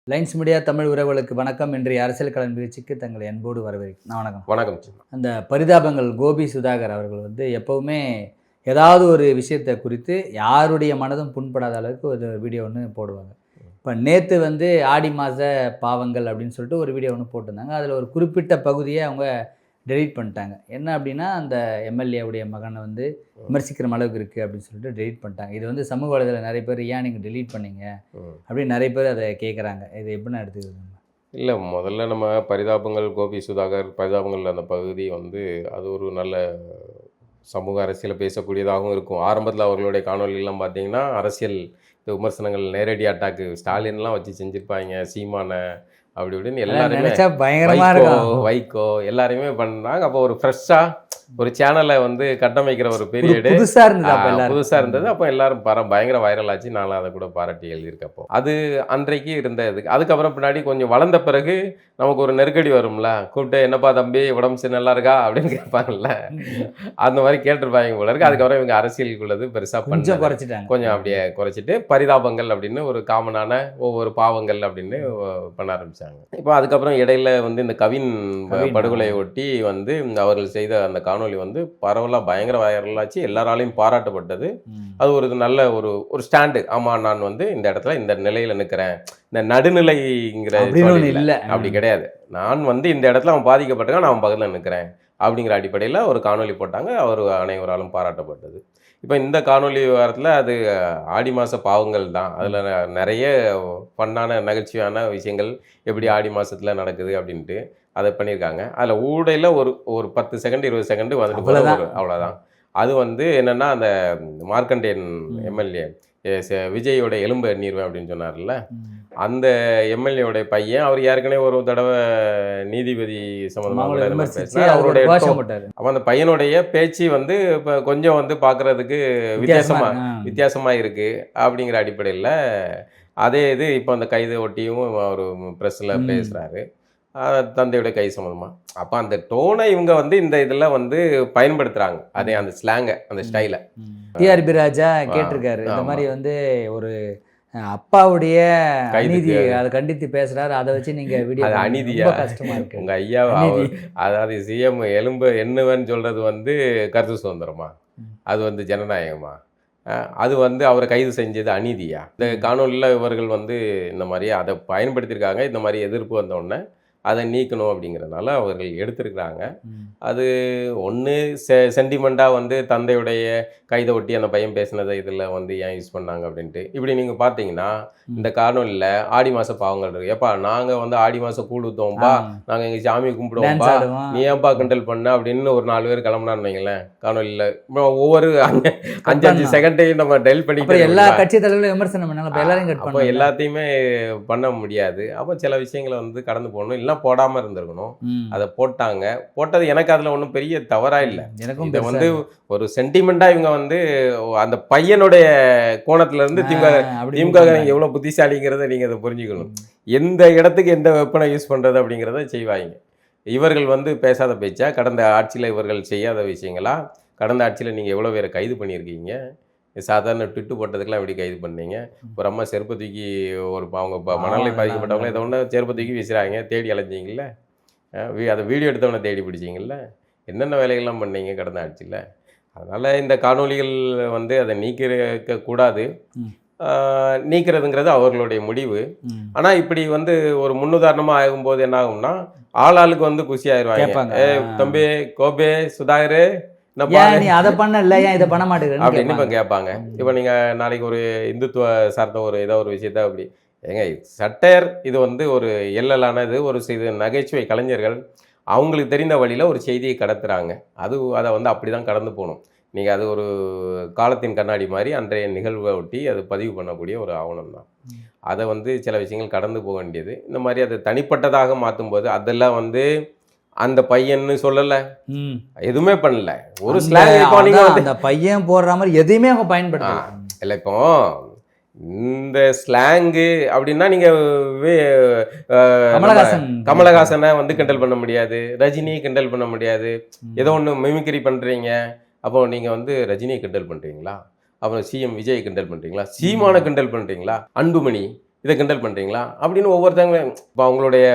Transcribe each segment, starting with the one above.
Lines media Tamil உறவுகளுக்கு வணக்கம். இன்றைய அரசியல் களம் நிகழ்ச்சிக்கு தங்களை அன்போடு வரவேற்கிறேன். வணக்கம். வணக்கம். அந்த பரிதாபங்கள் கோபி சுதாகர் அவர்கள் எப்போவுமே ஏதாவது ஒரு விஷயத்தை குறித்து யாருடைய மனதும் புண்படாத அளவுக்கு ஒரு வீடியோ ஒன்று போடுவாங்க. இப்போ நேற்று ஆடி மாத பாவங்கள் அப்படின்னு சொல்லிட்டு ஒரு வீடியோ ஒன்று போட்டிருந்தாங்க. அதில் ஒரு குறிப்பிட்ட பகுதியை அவங்க டெலீட் பண்ணிட்டாங்க. என்ன அப்படின்னா, அந்த எம்எல்ஏவுடைய மகனை விமர்சிக்கிற அளவுக்கு இருக்குது அப்படின்னு சொல்லிட்டு டெலீட் பண்ணிட்டாங்க. இது சமூக வலைதளத்தில் நிறைய பேர் ஏன் நீங்கள் டெலீட் பண்ணீங்க அப்படின்னு நிறைய பேர் அதை கேட்குறாங்க. இது எப்படின்னு எடுத்துக்கிறது? இல்லை, முதல்ல நம்ம பரிதாபங்கள் கோபி சுதாகர் பரிதாபங்கள் அந்த பகுதி அது ஒரு நல்ல சமூக அரசியலை பேசக்கூடியதாகவும் இருக்கும். ஆரம்பத்தில் அவர்களுடைய காணொலியெல்லாம் பார்த்தீங்கன்னா அரசியல் விமர்சனங்கள், நேரடி அட்டாக்கு, ஸ்டாலின்லாம் வச்சு செஞ்சுருப்பாங்க, சீமானை அப்படி இப்படின்னு எல்லாருமே, வைகோ எல்லாருமே பண்ணாங்க. அப்போ ஒரு ஃப்ரெஷ்ஷாக ஒரு சேனலை கட்டமைக்கிற ஒரு பீரியடு புதுசாக இருந்தது. அப்போ எல்லாரும் பயங்கர வைரல் ஆச்சு. நான் அதை கூட பாராட்டி எழுதியிருக்கப்போ அது அன்றைக்கு இருந்தது. அதுக்கப்புறம் பின்னாடி கொஞ்சம் வளர்ந்த பிறகு நமக்கு ஒரு நெருக்கடி வரும்ல, கூப்பிட்டு என்னப்பா தம்பி உடம்பு சரி நல்லா இருக்கா அப்படின்னு கேட்பாங்கல்ல, அந்த மாதிரி கேட்டிருப்பாங்க போல இருக்கு. அதுக்கப்புறம் இவங்க அரசியலுக்குள்ளது பெருசாக கொஞ்சம் குறைச்சிட்டாங்க. கொஞ்சம் அப்படியே குறைச்சிட்டு பரிதாபங்கள் அப்படின்னு ஒரு காமனான ஒவ்வொரு பாவங்கள் அப்படின்னு பண்ண ஆரம்பிச்சாங்க. இப்போ அதுக்கப்புறம் இடையில இந்த கவின் படுகொலையை ஒட்டி அவர்கள் செய்த அந்த காணொலி பரவலாக பயங்கர வைரலாச்சு, எல்லாராலையும் பாராட்டப்பட்டது. அது ஒரு நல்ல ஒரு ஸ்டாண்டு. ஆமாம், நான் இந்த இடத்துல இந்த நிலையில் நிற்கிறேன், இந்த நடுநிலைங்கிற இல்லை அப்படி கிடையாது, நான் இந்த இடத்துல அவன் பாதிக்கப்பட்டிருக்கான், நான் அவன் பக்கத்தில் நிற்கிறேன் அப்படிங்கிற அடிப்படையில் ஒரு காணொலி போட்டாங்க. அவர் அனைவராலும் பாராட்டப்பட்டது. இப்போ இந்த காணொலி வாரத்தில் அது ஆடி மாத பாவங்கள் தான். அதில் நிறைய ஃபன்னான நகைச்சுவையான விஷயங்கள் எப்படி ஆடி மாதத்தில் நடக்குது அப்படின்ட்டு அதை பண்ணியிருக்காங்க. அதில் ஊடையில் ஒரு 10 செகண்ட் 20 செகண்டு அவ்வளோதான். அது என்னென்னா, அந்த மார்க்கண்டேயன் எம்எல்ஏ விஜயோட எலும்பு எண்ணிடுவேன் அப்படின்னு சொன்னார்ல, அந்த எம்எல்ஏவுடைய பையன், அவர் ஏற்கனவே ஒரு தடவை நீதிபதி சம்மந்தமாக பேசினார். அவருடைய அப்போ அந்த பையனுடைய பேச்சு இப்போ கொஞ்சம் பார்க்குறதுக்கு வித்தியாசமாக இருக்குது அப்படிங்கிற அடிப்படையில் அதே இது இப்போ அந்த கைது ஒட்டியும் அவர் ப்ரெஸ்ஸில் பேசுகிறாரு, தந்தையோட கை சம்மந்தமாக. அப்போ அந்த டோனை இவங்க இந்த இதில் பயன்படுத்துகிறாங்க, அதே அந்த ஸ்லாங்கை, அந்த ஸ்டைலை. டிஆர்பி ராஜா கேட்டிருக்காரு, இந்த மாதிரி ஒரு அப்பாவுடைய அநீதி அதை கண்டித்து பேசுறாரு, அதை வச்சு நீங்க வீடியோ அநீதியா கஷ்டமா இருக்கு உங்க ஐயா. அதாவது சிஎம் எலும்பு எண்ணுவேன்னு சொல்றது கருத்து சுதந்திரமா? அது ஜனநாயகமா? அது அவரை கைது செஞ்சது அநீதியா? இந்த காணொலியில் இவர்கள் இந்த மாதிரி அதை பயன்படுத்தியிருக்காங்க. இந்த மாதிரி எதிர்ப்பு வந்தோடனே அதை நீக்கணும் அப்படிங்கிறதுனால அவர்கள் எடுத்திருக்கிறாங்க. அது ஒன்று சென்டிமெண்ட்டாக தந்தையுடைய கைதை ஒட்டி அந்த பையன் பேசினதை இதில் ஏன் யூஸ் பண்ணாங்க அப்படின்ட்டு. இப்படி நீங்கள் பார்த்தீங்கன்னா இந்த காணொலியில் ஆடி மாத பாவங்கள் இருக்குது. ஏப்பா நாங்கள் ஆடி மாதம் கூழ் ஊற்றுவோம்ப்பா, நாங்கள் எங்கள் சாமியை கும்பிடுவோம்ப்பா, நீ ஏன்பா கிண்டல் பண்ண அப்படின்னு ஒரு 4 பேர் கிளம்புனான்னு வைங்களேன். காணொலியில் ஒவ்வொரு 5 செகண்டையும் நம்ம டெல் பண்ணி எல்லா கட்சி தலைவர்களும் விமர்சனம் பண்ணாங்க, எல்லாரையும் கட் பண்ண எல்லாத்தையுமே பண்ண முடியாது. அப்போ சில விஷயங்களை கடந்து போகணும், இல்லைன்னா போடாமல் இருந்திருக்கணும். அதை போட்டது எனக்கு அதில் ஒன்றும் பெரிய தவறாக இல்லை. இதை ஒரு சென்டிமெண்ட்டாக இவங்க அந்த பையனுடைய கோணத்துல இருந்து திமுக எவ்வளோ புத்திசாலிங்கிறத நீங்கள் அதை புரிஞ்சுக்கணும். எந்த இடத்துக்கு எந்த வெப்பனை யூஸ் பண்ணுறது அப்படிங்கிறத செய்வாங்க. இவர்கள் பேசாத பேச்சா, கடந்த ஆட்சியில் இவர்கள் செய்யாத விஷயங்களா? கடந்த ஆட்சியில் நீங்கள் எவ்வளோ பேரை கைது பண்ணியிருக்கீங்க? சாதாரண ட்விட்டு போட்டதுக்கெல்லாம் எப்படி கைது பண்ணீங்க? ஒரு அம்மா செருப்பு தூக்கி அவங்க மணலை பாதிக்கப்பட்டவங்களே இதை ஒன்று செருப்பு தூக்கி வீசுகிறாங்க, தேடி அலைஞ்சிங்கல்ல, அதை வீடியோ எடுத்தவனை தேடி பிடிச்சிங்கல்ல, என்னென்ன வேலைகள்லாம் பண்ணீங்க கடந்த ஆட்சியில்? அதனால் இந்த காணொலிகள் அதை நீக்கக்கூடாது. நீக்கிறதுங்கிறது அவர்களுடைய முடிவு. ஆனால் இப்படி ஒரு முன்னுதாரணமாக ஆகும்போது என்ன ஆகும்னா, ஆளுக்கு குஷி ஆயிடுவாங்க. தம்பி கோபே சுதாகர் அதை பண்ணல, ஏன் இதை பண்ண மாட்டேங்குது அப்படின்னு இப்போ கேட்பாங்க. இப்போ நீங்கள் நாளைக்கு ஒரு இந்துத்துவ சார்ந்த ஏதோ ஒரு விஷயத்த அப்படி ஏங்க சட்டையர் இது ஒரு எல்லலானது, ஒரு சில நகைச்சுவை கலைஞர்கள் அவங்களுக்கு தெரிந்த வழியில் ஒரு செய்தியை கடத்துகிறாங்க. அதை அப்படி தான் கடந்து போகணும். நீங்கள் அது ஒரு காலத்தின் கண்ணாடி மாதிரி அன்றைய நிகழ்வை ஒட்டி அது பதிவு பண்ணக்கூடிய ஒரு ஆவணம் தான். அதை சில விஷயங்கள் கடந்து போக வேண்டியது. இந்த மாதிரி அதை தனிப்பட்டதாக மாற்றும்போது அதெல்லாம் அந்த பையன்னு சொல்லலை, எதுவுமே பண்ணல, ஒரு ஸ்லாங் அந்த பையன் போடுற மாதிரி எதையுமே அவங்க பயன்படுத்தலாம் இல்லை. இப்போ இந்த ஸ்லாங்கு அப்படின்னா நீங்கள் கமலஹாசனை கிண்டல் பண்ண முடியாது, ரஜினியை கிண்டல் பண்ண முடியாது. ஏதோ ஒன்று மிமிக்ரி பண்ணுறீங்க, அப்போ நீங்கள் ரஜினியை கிண்டல் பண்ணுறீங்களா? அப்புறம் சிஎம் விஜயை கிண்டல் பண்ணுறீங்களா? சீமானை கிண்டல் பண்ணுறீங்களா? அன்புமணி இதை கிண்டல் பண்ணுறீங்களா அப்படின்னு ஒவ்வொருத்தவங்க இப்போ அவங்களுடைய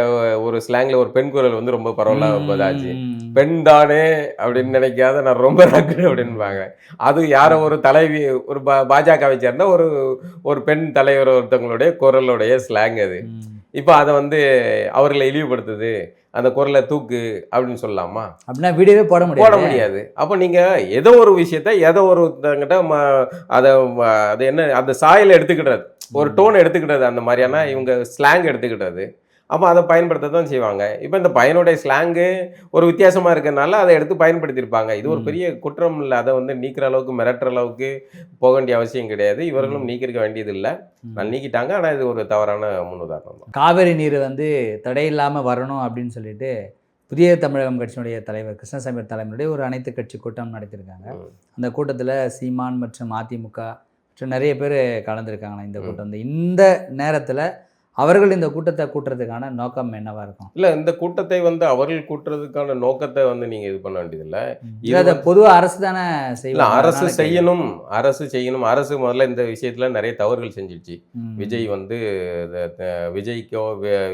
ஒரு ஸ்லாங்கில் ஒரு பெண் குரல் வந்து ரொம்ப பரவலாக இதாச்சு. பெண் தானே அப்படின்னு நினைக்காத நான் ரொம்ப ரக்கு அப்படின்பாங்க. அது யாரோ ஒரு தலைவி ஒரு பாஜகவை சேர்ந்த ஒரு பெண் தலைவர் ஒருத்தவங்களுடைய குரலுடைய ஸ்லாங் அது. இப்போ அதை வந்து அவர்களை இழிவுபடுத்துது, அந்த குரலை தூக்கு அப்படின்னு சொல்லலாமா? அப்படின்னா வீடியோவே போட முடியாது. அப்போ நீங்கள் ஏதோ ஒரு விஷயத்த ஏதோ ஒருத்தங்கிட்ட அதை அது என்ன அந்த சாயலை எடுத்துக்கிடுறது, ஒரு டோன் எடுத்துக்கிட்டது, அந்த மாதிரியான இவங்க ஸ்லாங் எடுத்துக்கிட்டது. அப்போ அதை பயன்படுத்த தான் செய்வாங்க. இப்போ இந்த பையனுடைய ஸ்லாங்கு ஒரு வித்தியாசமாக இருக்கிறதுனால அதை எடுத்து பயன்படுத்தியிருப்பாங்க. இது ஒரு பெரிய குற்றம் இல்லை. அதை வந்து நீக்கிற அளவுக்கு மிரட்டுற அளவுக்கு போக வேண்டிய அவசியம் கிடையாது. இவர்களும் நீக்கிருக்க வேண்டியது இல்லை. நான் நீக்கிட்டாங்க. ஆனால் இது ஒரு தவறான முன்னுதாரணம் தான். காவிரி நீர் வந்து தடையில்லாமல் வரணும் அப்படின்னு சொல்லிட்டு புதிய தமிழகம் கட்சியினுடைய தலைவர் கிருஷ்ணசாமி தலைவருடைய ஒரு அனைத்து கட்சி கூட்டம் நடத்தியிருக்காங்க. அந்த கூட்டத்தில் சீமான் மற்றும் அதிமுக மற்றும் நிறைய பேர் கலந்துருக்காங்களா இந்த கூட்டம். இந்த நேரத்தில் அவர்கள் இந்த கூட்டத்தை கூட்டுறதுக்கான நோக்கம் என்னவா இருக்கும்? இல்லை, இந்த கூட்டத்தை வந்து அவர்கள் கூட்டுறதுக்கான நோக்கத்தை வந்து நீங்கள் இது பண்ண வேண்டியதில்லை. இதை பொதுவாக அரசு தானே செய்யலாம். அரசு செய்யணும். அரசு முதல்ல இந்த விஷயத்தில் நிறைய தவறுகள் செஞ்சிடுச்சு. விஜய் வந்து விஜய்க்கோ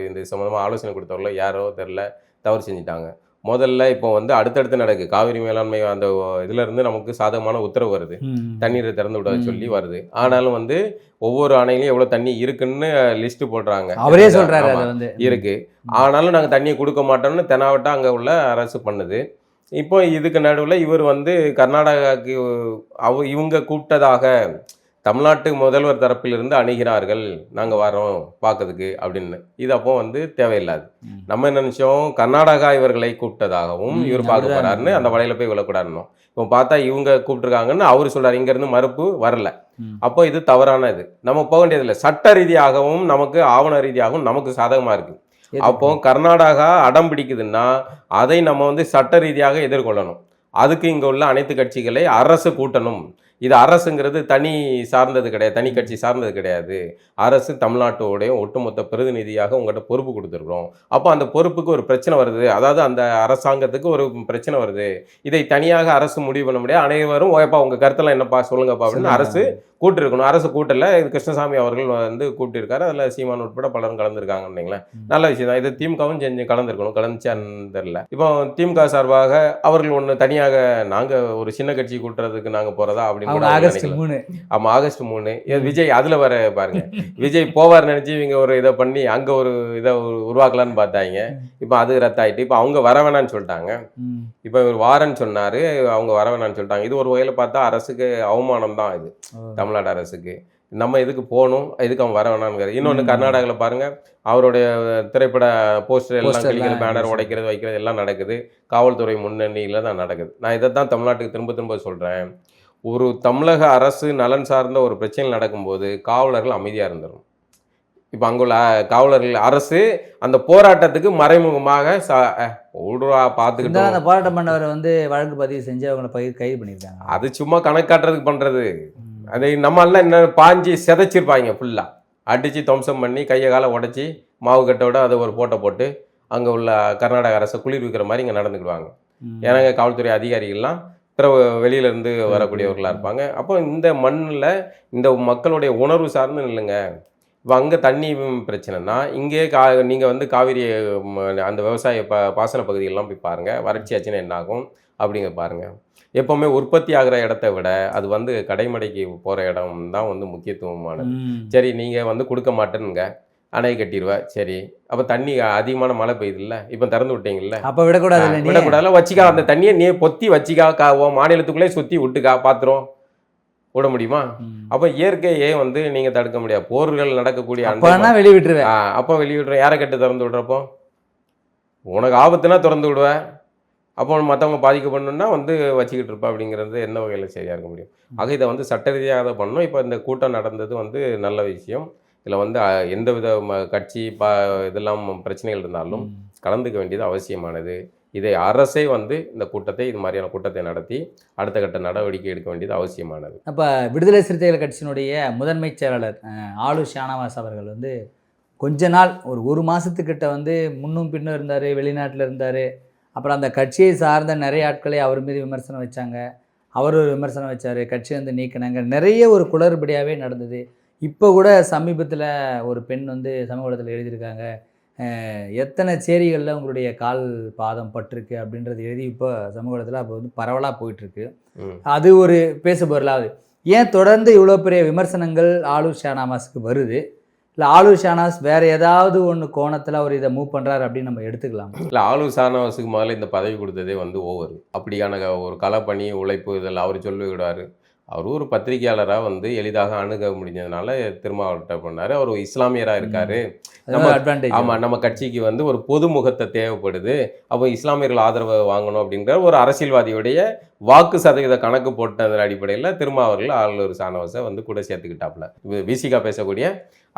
இந்த சம்மந்தமாக ஆலோசனை கொடுத்தவர்களோ யாரோ தெரில தவறு செஞ்சிட்டாங்க. முதல்ல இப்போ வந்து அடுத்தடுத்து நடக்கு காவிரி மேலாண்மை அந்த இதுல இருந்து நமக்கு சாதகமான உத்தரவு வருது, தண்ணீரை திறந்து விட சொல்லி வருது. ஆனாலும் வந்து ஒவ்வொரு அணையிலையும் எவ்வளவு தண்ணி இருக்குன்னு லிஸ்ட் போடுறாங்க, அவரே சொல்றாரு இருக்கு. ஆனாலும் நாங்கள் தண்ணியை கொடுக்க மாட்டோம்னு தெனாவட்டா அங்கே உள்ள அரசு பண்ணுது. இப்போ இதுக்கு நடுவில் இவர் வந்து கர்நாடகாவுக்கு இவங்க கூப்பிட்டதாக தமிழ்நாட்டு முதல்வர் தரப்பிலிருந்து அணுகிறார்கள், நாங்கள் வரோம் பார்க்கறதுக்கு அப்படின்னு. இது அப்போ வந்து தேவையில்லாது. நம்ம என்ன நினச்சோம், கர்நாடகா இவர்களை கூப்பிட்டதாகவும் இவர் பார்க்க போறாருன்னு அந்த வலையில போய் விழக்கூடாதுன்னு. இப்போ பார்த்தா இவங்க கூப்பிட்டுருக்காங்கன்னு அவர் சொல்றாரு, இங்கேருந்து மறுப்பு வரல. அப்போ இது தவறானது. நம்ம போக வேண்டியதில்லை. சட்ட ரீதியாகவும் நமக்கு ஆவண ரீதியாகவும் நமக்கு சாதகமாக இருக்கு. அப்போ கர்நாடகா அடம் பிடிக்குதுன்னா அதை நம்ம வந்து சட்ட ரீதியாக எதிர்கொள்ளணும். அதுக்கு இங்கே உள்ள அனைத்து கட்சிகளை அரசு கூட்டணும். இது அரசுங்கிறது தனி சார்ந்தது கிடையாது, தனி கட்சி சார்ந்தது கிடையாது. அரசு தமிழ்நாட்டோடைய ஒட்டுமொத்த பிரதிநிதியாக உங்கள்கிட்ட பொறுப்பு கொடுத்துருக்குறோம். அப்போ அந்த பொறுப்புக்கு ஒரு பிரச்சனை வருது, அதாவது அந்த அரசாங்கத்துக்கு ஒரு பிரச்சனை வருது. இதை தனியாக அரசு முடிவு பண்ண முடியாது. அனைவரும் ஓயப்பா உங்கள் கருத்தெல்லாம் என்னப்பா சொல்லுங்கப்பா அப்படின்னு அரசு கூட்டிருக்கணும். அரசு கூட்டல. இது கிருஷ்ணசாமி அவர்கள் வந்து கூட்டியிருக்காரு. அதில் சீமான் உட்பட பலரும் கலந்துருக்காங்கன்னு வைங்களேன். நல்ல விஷயம் தான். இது திமுகவும் கலந்துருக்கணும். கலந்துச்சான்னு தெரியல. இப்போ திமுக சார்பாக அவர்கள் ஒன்று தனியாக நாங்கள் ஒரு சின்ன கட்சி கூட்டுறதுக்கு நாங்கள் போகிறதா அப்படின்னு ஆகஸ்ட் 3. ஆமாம், ஆகஸ்ட் 3. விஜய் அதில் வர பாருங்க, விஜய் போவார் நினச்சி இவங்க ஒரு இதை பண்ணி அங்கே ஒரு இதை உருவாக்கலான்னு பார்த்தாங்க. இப்போ அது ரத்தாயிட்டு இப்போ அவங்க வர வேணான்னு சொல்லிட்டாங்க. இப்போ இவர் வாரன்னு சொன்னார், அவங்க வர வேணான்னு சொல்லிட்டாங்க. இது ஒரு வகையில் பார்த்தா அரசுக்கு அவமானம் தான். இது தமிழ்நாடு அரசுக்கு நம்ம எதுக்கு போகணும், எதுக்கு அவன் வர வேணாம்ங்கிறது. இன்னொன்று கர்நாடகாவில் பாருங்கள், அவருடைய திரைப்பட போஸ்டர் எல்லாம் கிழிக்கிறது, பேனர் உடைக்கிறது, வைக்கிறது எல்லாம் நடக்குது. காவல்துறை முன்னணியில் தான் நடக்குது. நான் இதை தான் தமிழ்நாட்டுக்கு திரும்ப திரும்ப சொல்கிறேன். ஒரு தமிழக அரசு நலன் சார்ந்த ஒரு பிரச்சனை நடக்கும்போது காவலர்கள் அமைதியாக இருந்துடும். இப்போ அங்குள்ள காவலர்கள் அரசு அந்த போராட்டத்துக்கு மறைமுகமாக பார்த்துக்கிட்டு அந்த போராட்டம் பண்ணவர் வந்து வழக்கு பதிவு செஞ்சு அவங்களை கைது பண்ணியிருக்காங்க. அது சும்மா கணக்கு காட்டுறதுக்கு பண்ணுறது. அதை நம்மளாம் என்ன பாஞ்சி சிதைச்சிருப்பாங்க, ஃபுல்லாக அடித்து துவம்சம் பண்ணி கையை காலை உடச்சி மாவு கட்டோட அதை ஒரு போட்டோ போட்டு அங்கே உள்ள கர்நாடக அரசை குளிர்விக்கிற மாதிரி இங்கே நடந்துக்கிடுவாங்க. ஏன்னா காவல்துறை அதிகாரிகள்லாம் வெளியிலேருந்து வரக்கூடியவர்களாக இருப்பாங்க. அப்போ இந்த மண்ணில் இந்த மக்களுடைய உணர்வு சார்ந்து இல்லைங்க. இப்போ அங்கே தண்ணி பிரச்சனைனா இங்கே நீங்கள் வந்து காவிரி அந்த விவசாய பாசன பகுதிகளெலாம் போய் பாருங்கள், வறட்சி ஆச்சுன்னா என்ன ஆகும் அப்படிங்க பாருங்கள். எப்போவுமே உற்பத்தி ஆகிற இடத்த விட அது வந்து கடைமடைக்கு போகிற இடம் தான் வந்து முக்கியத்துவமானது. சரி, நீங்கள் வந்து கொடுக்க மாட்டேனுங்க, அணை கட்டிடுவேன், சரி. அப்போ தண்ணி அதிகமான மழை பெய்யுதுல்ல, இப்போ திறந்து விட்டீங்கல்ல, அப்போ விடக்கூடாதுல்ல, வச்சிக்கா அந்த தண்ணியை நீ பொத்தி வச்சிக்கா, மாநிலத்துக்குள்ளே சுற்றி விட்டுக்கா, பாத்திரம் விட முடியுமா? அப்போ இயற்கையே வந்து நீங்கள் தடுக்க முடியாது. போர்கள் நடக்கக்கூடிய வெளிவிட்டுருவேன். அப்போ வெளியிடுறேன். யாரை கட்டு திறந்து விடுறப்போ உனக்கு ஆபத்துனா திறந்து விடுவேன். அப்போ மற்றவங்க பாதிக்கப்படணுன்னா வந்து வச்சுக்கிட்டு இருப்பா அப்படிங்கிறது என்ன வகையில் சரியாக இருக்க முடியும்? ஆக இதை வந்து சட்ட ரீதியாக தான் பண்ணணும். இப்போ இந்த கூட்டம் நடந்தது வந்து நல்ல விஷயம். இதில் வந்து எந்த வித கட்சி இதெல்லாம் பிரச்சனைகள் இருந்தாலும் கலந்துக்க வேண்டியது அவசியமானது. இதை அரசே வந்து இந்த கூட்டத்தை, இது மாதிரியான கூட்டத்தை நடத்தி அடுத்த கட்ட நடவடிக்கை எடுக்க வேண்டியது அவசியமானது. அப்போ விடுதலை சிறுத்தைகள் கட்சியினுடைய முதன்மை செயலாளர் ஆளு ஷானவாஸ் அவர்கள் வந்து கொஞ்ச நாள் ஒரு மாதத்துக்கிட்ட வந்து முன்னும் பின்னும் இருந்தார், வெளிநாட்டில் இருந்தார். அப்புறம் அந்த கட்சியை சார்ந்த நிறைய ஆட்களை அவர் மீது விமர்சனம் வச்சாங்க, அவர் ஒரு விமர்சனம் வச்சார், கட்சி வந்து நீக்கினாங்க, நிறைய ஒரு குளறுபடியாகவே நடந்தது. இப்போ கூட சமீபத்தில் ஒரு பெண் வந்து சமூக வலைதளத்தில் எழுதியிருக்காங்க, எத்தனை சேரிகளில் உங்களுடைய கால் பாதம் பட்டிருக்கு அப்படின்றது எழுதி இப்போ சமூக வலைதளத்தில் அப்போ வந்து பரவலாக போயிட்டுருக்கு. அது ஒரு பேசுபொருளாகுது. ஏன் தொடர்ந்து இவ்வளோ பெரிய விமர்சனங்கள் ஆலூர் ஷானவாஸுக்கு வருது? இல்லை ஆலூர் ஷானவாஸ் வேறு ஏதாவது ஒன்று கோணத்தில் அவர் இதை மூவ் பண்ணுறாரு அப்படின்னு நம்ம எடுத்துக்கலாம்? இல்லை, ஆலூர் ஷானவாஸுக்கு முதல்ல இந்த பதவி கொடுத்ததே வந்து ஓவர். அப்படியான ஒரு களப்பணி உழைப்பு இதெல்லாம் அவர் சொல்லிவிடுவார். அவர் ஒரு பத்திரிகையாளராக வந்து எளிதாக அணுக முடிஞ்சதுனால திரும்ப அவர்கிட்ட பண்ணார். அவர் இஸ்லாமியராக இருக்கார். அட்வான்டேஜ். ஆமாம், நம்ம கட்சிக்கு வந்து ஒரு பொது முகத்தை தேவைப்படுது, அப்போ இஸ்லாமியர்கள் ஆதரவை வாங்கணும் அப்படிங்கிற ஒரு அரசியல்வாதியுடைய வாக்கு சதவீத கணக்கு போட்டதன் அடிப்படையில் திரும்ப அவர்கள் ஆலூர் ஷானவாஸை வந்து கூட சேர்த்துக்கிட்டாப்புல. விசிகா பேசக்கூடிய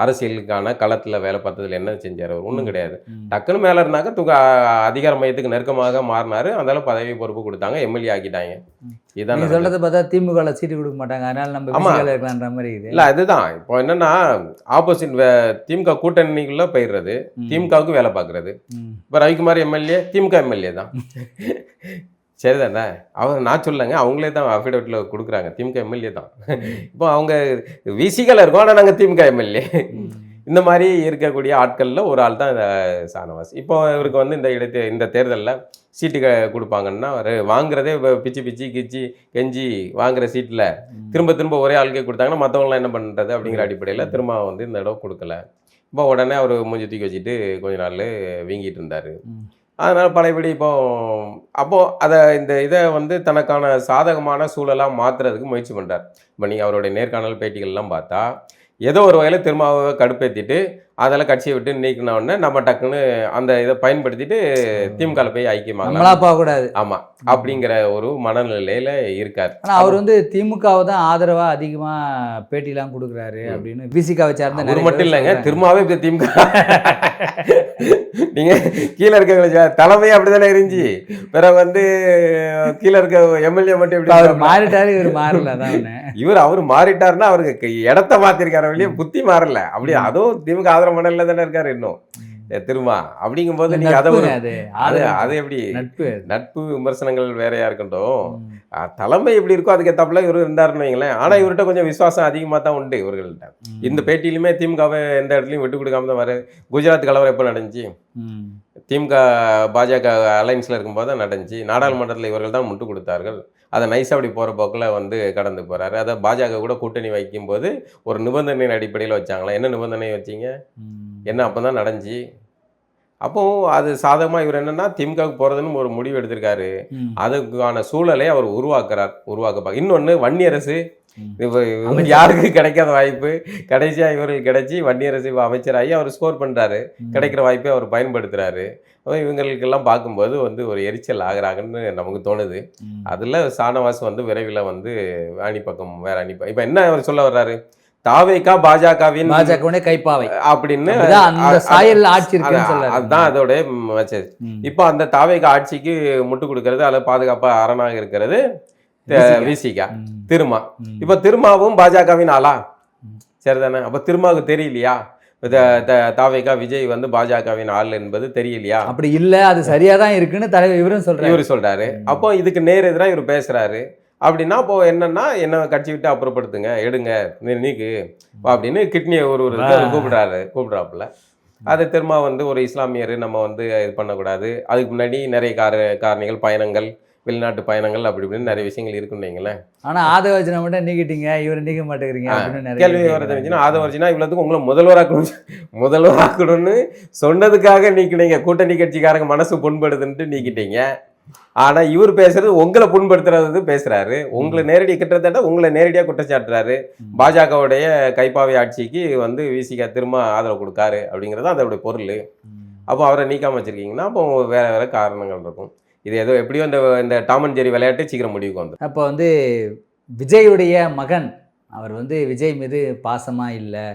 அரசியலுக்கான களத்தில் வேலை பார்த்ததில் என்ன செஞ்சார்? அவர் ஒன்றும் கிடையாது. டக்குன்னு மேலே இருந்தாக்க அதிகார மையத்துக்கு நெருக்கமாக மாறினார். அதனால பதவி பொறுப்பு கொடுத்தாங்க, எம்எல்ஏ ஆக்கிட்டாங்க. இதான் சொல்றதை பார்த்தா திமுக சீட்டு கொடுக்க மாட்டாங்க, அதனால நம்ம இருக்கலான்ற மாதிரி இது. இல்லை, அதுதான் இப்போ என்னன்னா ஆப்போசிட் திமுக கூட்டணிக்குள்ள போயிடுறது, திமுகவுக்கு வேலை பார்க்கறது. இப்போ ரவிக்குமார் எம்எல்ஏ திமுக எம்எல்ஏ தான். சரிதானே? நான் சொல்லலைங்க, அவங்களே தான் அஃபிடவிட்டில் கொடுக்குறாங்க, திமுக எம்எல்ஏ தான். இப்போ அவங்க விசிகள் இருக்கோம், ஆனால் நாங்கள் திமுக எம்எல்ஏ. இந்த மாதிரி இருக்கக்கூடிய ஆட்களில் ஒரு ஆள் தான் ஷானவாஸ். இப்போ இவருக்கு வந்து இந்த தேர்தலில் சீட்டு கொடுப்பாங்கன்னா வாங்குறதே பிச்சு பிச்சு கிச்சி கெஞ்சி வாங்குற சீட்டில் திரும்ப திரும்ப ஒரே ஆளுக்கே கொடுத்தாங்கன்னா மற்றவங்களாம் என்ன பண்ணுறது அப்படிங்கிற அடிப்படையில் திரும்ப வந்து இந்த இடம் கொடுக்கல. இப்போ உடனே அவர் மூஞ்சி தூக்கி வச்சுட்டு கொஞ்ச நாள் வீங்கிட்டு இருந்தார். அதனால் பழையபடி அப்போது இதை வந்து தனக்கான சாதகமான சூழலாக மாற்றுறதுக்கு முயற்சி பண்ணுறார். இப்போ நீங்கள் அவருடைய நேர்காணல் பேட்டிகள்லாம் பார்த்தா ஏதோ ஒரு வகையில் திருமாவை கடுப்பேற்றிட்டு அதெல்லாம் கட்சியை விட்டு நீக்கின உடனே நம்ம டக்குன்னு அந்த இதை பயன்படுத்திட்டு திமுக போய் ஐக்கியமாக கூடாது. ஆமாம், அப்படிங்கிற ஒரு மனநிலையில் இருக்கார். ஆனால் அவர் வந்து திமுகவை தான் ஆதரவாக அதிகமாக பேட்டிலாம் கொடுக்குறாரு அப்படின்னு விசிகாவை சார்ந்த அது மட்டும் இல்லைங்க, திரும்பவே இப்போ திமுக நீங்கள் கீழே இருக்க தலைமையே அப்படி தானே இருந்துச்சு. பிறகு வந்து கீழே இருக்க எம்எல்ஏ மட்டும் எப்படி அவர் மாறிட்டாரு, இவர் மாறல தான். அவர் மாறிட்டாருன்னா அவருக்கு இடத்த மாற்றிருக்காரு, வெளியே புத்தி மாறல. அப்படி அதுவும் திமுக ஆதரவு மணலில் தானே இருக்காரு இன்னும் திரும்ப. அப்படிங்கும்போது நீங்கள் அது எப்படி நட்பு விமர்சனங்கள் வேறையா இருக்கட்டும், தலைமை எப்படி இருக்கோ அதுக்கேற்றாப்புல இவர் இருந்தாருன்னு வைங்களேன். ஆனால் இவர்கிட்ட கொஞ்சம் விசுவாசம் அதிகமாக தான் உண்டு இவர்கள்ட்ட. இந்த பேட்டியிலுமே திமுகவை எந்த இடத்துலையும் விட்டு கொடுக்காம தான் வர. குஜராத் கலவரம் எப்போ நடந்துச்சு? திமுக பாஜக அலைன்ஸில் இருக்கும்போது தான் நடந்துச்சு. நாடாளுமன்றத்தில் இவர்கள் தான் முட்டு கொடுத்தார்கள். அதை நைஸாக அப்படி போகிற போக்கில் வந்து கடந்து போகிறாரு. அதை பாஜக கூட கூட்டணி வைக்கும்போது ஒரு நிபந்தனையின் அடிப்படையில் வச்சாங்களா? என்ன நிபந்தனை வச்சிங்க? என்ன அப்போ தான் நடந்துச்சு. அப்போது அது சாதகமாக இவர் என்னென்னா திமுகவுக்கு போகிறதுன்னு ஒரு முடிவு எடுத்திருக்காரு. அதுக்கான சூழலை அவர் உருவாக்க. இன்னொன்று வன்னியரசு யாருக்கு கிடைக்காத வாய்ப்பு கடைசியாக இவர்கள் கிடைச்சி வன்னியரசு அமைச்சராகி அவர் ஸ்கோர் பண்ணுறாரு. கிடைக்கிற வாய்ப்பை அவர் பயன்படுத்துகிறாரு. இவங்களுக்கெல்லாம் பார்க்கும்போது வந்து ஒரு எரிச்சல் ஆகிறாங்கன்னு நமக்கு தோணுது. அதில் ஷானவாஸ் வந்து விரைவில் வந்து அணி பக்கம் வேற அணி இப்போ என்ன அவர் சொல்ல வர்றாரு? தாவேகா பாஜகவின் கைப்பாவை அப்படின்னு அதுதான் அதோட மெசேஜ். இப்போ அந்த தாவேகா ஆட்சிக்கு முட்டு கொடுக்கறது அல்லது பாதுகாப்பாக அரணாக இருக்கிறது விசிகா திருமா. இப்போ திருமாவும் பாஜகவின் ஆளா? சரிதானே? அப்போ திருமாவுக்கு தெரியலையா தாவேகா விஜய் வந்து பாஜகவின் ஆள் என்பது தெரியலையா? அப்படி இல்லை, அது சரியா தான் இருக்குன்னு தலைவர் இவரு சொல்றாரு. அப்போ இதுக்கு நேர் எதிராக இவர் பேசுறாரு. அப்படின்னா இப்போ என்னன்னா என்ன கட்சி விட்டு அப்புறப்படுத்துங்க, எடுங்க, நீக்கு அப்படின்னு கிட்னியை ஒரு கூப்பிடுறாப்புல. அது திரும்ப வந்து ஒரு இஸ்லாமியர் நம்ம வந்து இது பண்ணக்கூடாது. அதுக்கு முன்னாடி நிறைய காரணிகள் பயணங்கள், வெளிநாட்டு பயணங்கள் அப்படி இப்படின்னு நிறைய விஷயங்கள் இருக்குன்னு வைங்களேன். ஆனால் ஆதவர்ஜனை மட்டும் நீக்கிட்டீங்க, இவர் நீக்க மாட்டேங்கிறீங்க அப்படின்னு கேள்வி வர தெரிஞ்சுன்னா ஆதவர்ஜனா இவ்வளோத்துக்கு உங்களை முதல்வராக்கணும்னு சொன்னதுக்காக நீக்கினீங்க. கூட்டணி கட்சிக்காரங்க மனசு புண்படுதுன்ட்டு நீக்கிட்டீங்க. ஆனால் இவர் பேசுறது உங்களை புண்படுத்துறது பேசுறாரு. உங்களை கிட்டத்தட்ட உங்களை நேரடியாக குற்றச்சாட்டுறாரு. பாஜகவுடைய கைப்பாவை ஆட்சிக்கு வந்து விசிகா திரும்ப ஆதரவு கொடுக்காரு அப்படிங்கிறது அதோடைய பொருள். அப்போ அவரை நீக்காம வச்சிருக்கீங்கன்னா அப்போ வேற வேற காரணங்கள் இருக்கும். இது ஏதோ எப்படியோ இந்த டாம் அண்ட் ஜெர்ரி விளையாட்டு சீக்கிரம் முடிவுக்கு வந்து. அப்போ வந்து விஜயுடைய மகன் அவர் வந்து விஜய் மீது பாசமாக இல்லை.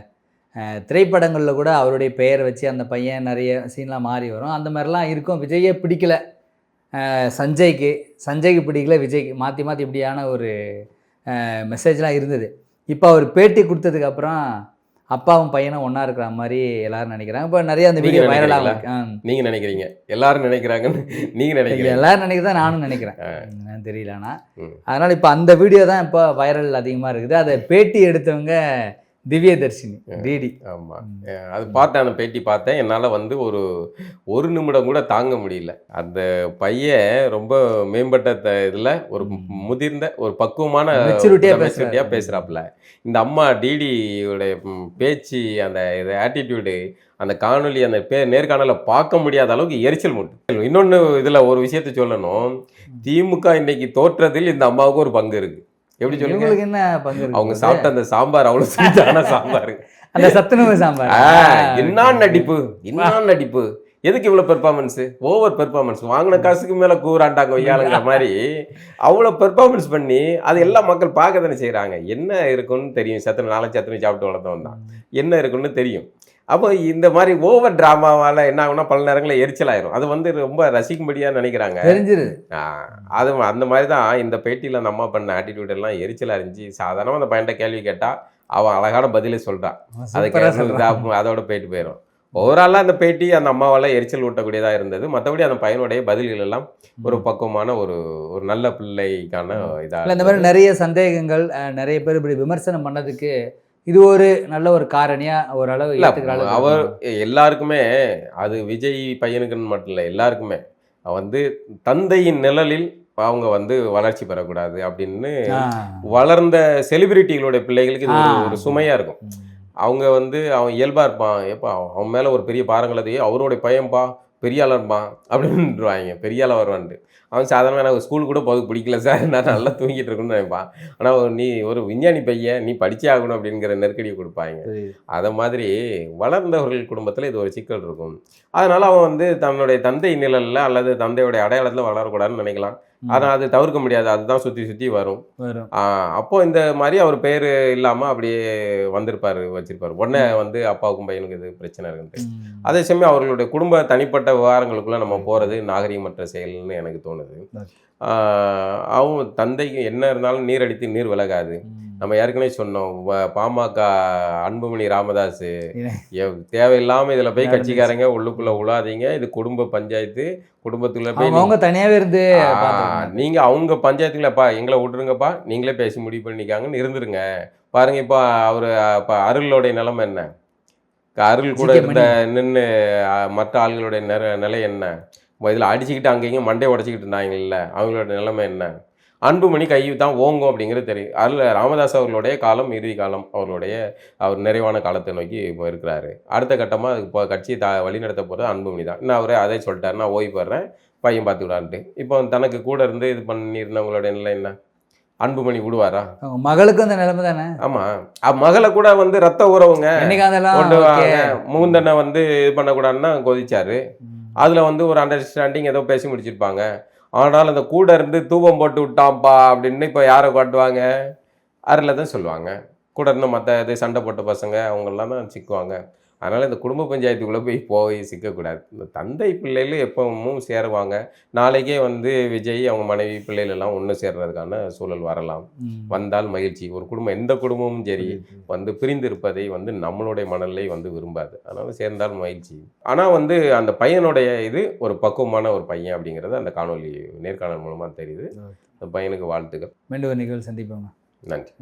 திரைப்படங்களில் கூட அவருடைய பெயரை வச்சு அந்த பையன் நிறைய சீன்லாம் மாறி வரும். அந்த மாதிரிலாம் இருக்கும். விஜயே பிடிக்கல சஞ்சய்க்கு பிடிக்கல விஜய்க்கு, மாற்றி மாற்றி இப்படியான ஒரு மெசேஜ்லாம் இருந்தது. இப்போ அவர் பேட்டி கொடுத்ததுக்கப்புறம் அப்பாவும் பையனும் ஒன்றா இருக்கிற மாதிரி எல்லாரும் நினைக்கிறாங்க. இப்போ நிறைய அந்த வீடியோ வைரலாக நீங்கள் நினைக்கிறீங்க, எல்லாரும் நினைக்கிறாங்கன்னு நீங்கள் நினைக்கிறீங்க. எல்லாரும் நினைக்கிறதா நானும் நினைக்கிறேன், தெரியலண்ணா. அதனால் இப்போ அந்த வீடியோ தான் இப்போ வைரல் அதிகமாக இருக்குது. அதை பேட்டி எடுத்தவங்க திவ்யதர்ஷினி டிடி. ஆமாம், அது பார்த்தேன், அந்த பேட்டி பார்த்தேன். என்னால் வந்து ஒரு நிமிடம் கூட தாங்க முடியல. அந்த பையன் ரொம்ப மேம்பட்ட இதில் ஒரு முதிர்ந்த ஒரு பக்குவமான மெச்சூரிட்டியாக பேசுகிறாப்புல. இந்த அம்மா டிடியோடைய பேச்சு, அந்த ஆட்டிடியூடு, அந்த காணொலி, அந்த நேர்காணலை பார்க்க முடியாத அளவுக்கு எரிச்சல் மட்டும். இன்னொன்று இதில் ஒரு விஷயத்தை சொல்லணும். திமுக இன்னைக்கு தோற்றதில் இந்த அம்மாவுக்கு ஒரு பங்கு இருக்குது. எப்படி சொல்லுங்க? என்ன பங்கு? அவங்க சாப்பிட்ட அந்த சாம்பார் அவ்வளோ சுத்தான சாம்பார், அந்த சத்துணவு சாம்பார். என்ன நடிப்பு, என்ன நடிப்பு! எதுக்கு இவ்வளோ பெர்ஃபார்மன்ஸு? Over performance. வாங்கின காசுக்கு மேலே கூறாண்டாங்க வையாளுங்கிற மாதிரி அவ்வளோ பெர்ஃபார்மன்ஸ் பண்ணி அது எல்லா மக்கள் பார்க்க தானே செய்கிறாங்க. என்ன இருக்குன்னு தெரியும். நாலஞ்சு சத்துணவு சாப்பிட்டு வளர்ந்தவன் தான், என்ன இருக்குன்னு தெரியும். அப்போ இந்த மாதிரி ஓவர் ட்ராமாவால் என்ன ஆகுனா பல நேரங்களில் எரிச்சலாயிரும். அது வந்து ரொம்ப ரசிக்கும்படியாக நினைக்கிறாங்க. தெரிஞ்சிருது. அது அந்த மாதிரி தான் இந்த பேட்டியில் அந்த அம்மா பண்ண ஆட்டிடியூட் எல்லாம் எரிச்சலாக இருந்துச்சு. சாதாரணமாக அந்த பையன்கிட்ட கேள்வி கேட்டால் அவன் அழகான பதிலே சொல்கிறான். அதுக்கு அதோட போயிட்டு போயிடும். ஓவராலாக அந்த பேட்டி அந்த அம்மாவால் எரிச்சல் ஊட்டக்கூடியதாக இருந்தது. மற்றபடி அந்த பையனுடைய பதில்கள் எல்லாம் ஒரு பக்குவமான ஒரு நல்ல பிள்ளைக்கான இதாக. இந்த மாதிரி நிறைய சந்தேகங்கள், நிறைய பேர் இப்படி விமர்சனம் பண்ணதுக்கு இது ஒரு நல்ல ஒரு காரணியா ஓரளவு அவர் எல்லாருக்குமே, அது விஜய் பையனுக்குன்னு மட்டும் இல்லை, எல்லாருக்குமே வந்து தந்தையின் நிழலில் அவங்க வந்து வளர்ச்சி பெறக்கூடாது அப்படின்னு வளர்ந்த செலிபிரிட்டிகளுடைய பிள்ளைகளுக்கு இது ஒரு சுமையா இருக்கும். அவங்க வந்து அவன் இயல்பா இருப்பான், எப்பா அவன் மேல ஒரு பெரிய பாரங்களதையே அவருடைய பையன்பா பெரிய ஆளர்பா அப்படின்ட்டுருவாங்க. பெரிய ஆளாக வருவான்ட்டு அவன் சாதாரணமாக எனக்கு ஸ்கூல் கூட போது பிடிக்கல சார், நான் நல்லா தூங்கிட்டு இருக்குன்னு நினைப்பான். ஆனால் நீ ஒரு விஞ்ஞானி பையன், நீ படிச்சே ஆகணும் அப்படிங்கிற நெருக்கடியை கொடுப்பாங்க. அதை மாதிரி வளர்ந்தவர்கள் குடும்பத்தில் இது ஒரு சிக்கல் இருக்கும். அதனால் அவன் வந்து தன்னுடைய தந்தை நிழலில் அல்லது தந்தையுடைய அடையாளத்தில் வளரக்கூடாதுன்னு நினைக்கலாம். ஆனால் அது தவிர்க்க முடியாது. அதுதான் சுற்றி சுற்றி வரும். அப்போது இந்த மாதிரி அவர் பேர் இல்லாமல் அப்படியே வச்சிருப்பார். உடனே வந்து அப்பாவுக்கும் பையனுக்கு இது பிரச்சனை இருக்குன்ட்டு. அதே சமயம் அவர்களுடைய குடும்ப தனிப்பட்ட விவகாரங்களுக்குள்ளே நம்ம போகிறது நாகரிகமற்ற செயல்னு எனக்கு தோணுது. அவங்க தந்தைக்கு என்ன இருந்தாலும் நீர் அடித்து நீர் விலகாது. நம்ம ஏற்கனவே சொன்னோம், பாமக அன்புமணி ராமதாஸ் தேவையில்லாமல் இதில் போய் கட்சிக்காரங்க உள்ளுக்குள்ளே உழாதீங்க, இது குடும்ப பஞ்சாயத்து, குடும்பத்துக்குள்ள போய் அவங்க தனியாகவே இருந்து நீங்கள் அவங்க பஞ்சாயத்துக்குள்ளப்பா எங்களை விட்டுருங்கப்பா, நீங்களே பேசி முடிவு பண்ணிக்காங்கன்னு இருந்துருங்க. பாருங்கள் இப்போ அவர் இப்போ அருளோடைய நிலைமை என்ன, அருள் கூட இருந்த நின்று மற்ற ஆளுகளுடைய நிலை என்ன, இதில் அடிச்சுக்கிட்டு அங்கேயும் மண்டையை உடச்சிக்கிட்டு இருந்தாங்கல்ல, அவங்களோட நிலைமை என்ன, அன்புமணி கை தான் ஓங்கும் அப்படிங்கிறது தெரியும். அதில் ராமதாஸ் அவர்களுடைய காலம் இறுதி காலம், அவர் நிறைவான காலத்தை நோக்கி இருக்கிறாரு. அடுத்த கட்டமாக இப்போ கட்சியை வழிநடத்த போகிறது அன்புமணி தான். இன்னும் அவரே அதே சொல்லிட்டாரு, நான் ஓய்வு பெறேன், பையன் பார்த்துக்கிடான்ட்டு. இப்போ தனக்கு கூட இருந்து இது பண்ணியிருந்தவங்களுடைய நிலை என்ன? அன்புமணி விடுவாரா? மகளுக்கு அந்த நிலைமை தானே. ஆமாம், மகளை கூட வந்து ரத்த உறவுங்க கொண்டு முகுந்தனை வந்து இது பண்ணக்கூடாதுன்னா கொதிச்சாரு. அதில் வந்து ஒரு அண்டர்ஸ்டாண்டிங் ஏதோ பேசி முடிச்சிருப்பாங்க. ஆனால் அந்த கூட இருந்து தூபம் போட்டு விட்டான்ப்பா அப்படின்னு இப்போ யாரை காட்டுவாங்க? அருளை தான் சொல்லுவாங்க. கூட இருந்து மற்ற இது சண்டை போட்ட பசங்க அவங்கெல்லாம் தான் சிக்குவாங்க. அதனால் இந்த குடும்ப பஞ்சாயத்துக்குள்ளே போய் சிக்கக்கூடாது. இந்த தந்தை பிள்ளைகள் எப்பவும் சேருவாங்க. நாளைக்கே வந்து விஜய் அவங்க மனைவி பிள்ளைகள் எல்லாம் ஒன்று சேர்றதுக்கான சூழல் வரலாம். வந்தால் மகிழ்ச்சி. ஒரு குடும்பம், எந்த குடும்பமும் சரி வந்து பிரிந்து இருப்பதை வந்து நம்மளுடைய மனநிலை வந்து விரும்பாது. அதனால் சேர்ந்தால் மகிழ்ச்சி. ஆனால் வந்து அந்த பையனுடைய இது ஒரு பக்குவமான ஒரு பையன் அப்படிங்கிறது அந்த நேர்காணல் மூலமாக தெரியுது. அந்த பையனுக்கு வாழ்த்துக்கள். மீண்டும் நிகழ்வு சந்திப்போம். நன்றி.